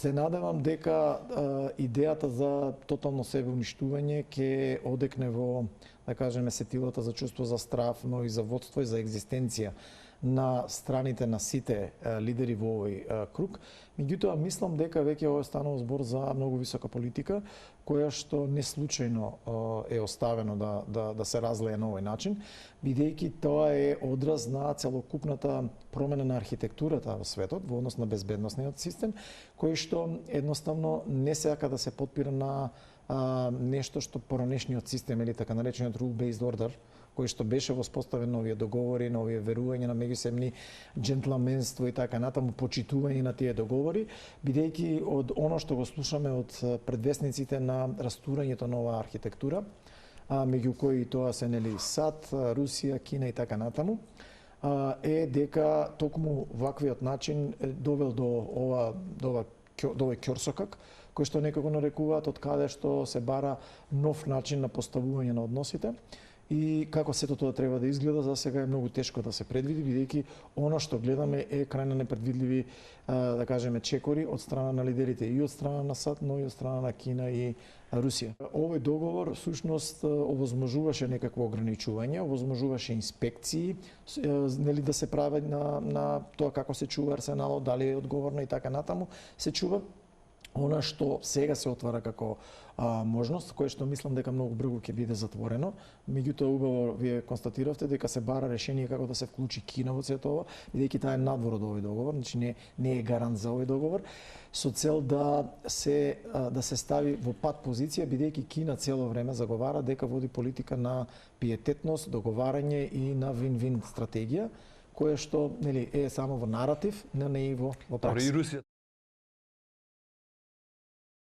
Се надевам дека идејата за тотално себеуништување ќе одекне во, да кажеме, сетилата за чувство за страв, но и за водство и за екзистенција на страните на сите лидери во овој круг. Меѓутоа, мислам дека веќе ова станува збор за многу висока политика, која што не случајно е оставено да се разлее на овој начин, бидејќи тоа е одраз на целокупната промена на архитектурата во светот во однос на безбедносниот систем, кој што едноставно не сака да се потпира на нешто што поранешниот систем или така наречениот rule-based order, кој што беше воспоставен на овие договори, на овие верување на меѓусебни джентлменство и така натаму, почитување на тие договори, бидејќи од оно што го слушаме од предвесниците на растурањето на оваа архитектура, меѓу кои тоа се нели САД, Русија, Кина и така натаму, е дека токму ваквиот начин довел до овој ќорсокак, кој што некако нарекуваат од каде што се бара нов начин на поставување на односите. И како сето тоа треба да изгледа, за сега е многу тешко да се предвиди, бидејќи она што гледаме е крајно непредвидливи, да кажеме, чекори од страна на лидерите и од страна на САД, но и од страна на Кина и Русија. Овој договор всушност овозможуваше некакво ограничување, овозможуваше инспекции, нели да се прави на тоа како се чува арсеналот, дали е одговорно и така натаму се чува. Она што сега се отвара како можност, кое што мислам дека многу брзо ќе биде затворено. Меѓутоа, убаво вие констатиравте дека се бара решение како да се вклучи Кина во сето ова, бидејќи таа е надвор од овој договор, значи не е гарант за овој договор, со цел да се стави во пат позиција, бидејќи Кина цело време заговара дека води политика на пиететност, договарање и на вин-вин стратегија, која што нели е само во наратив, не и во пракса.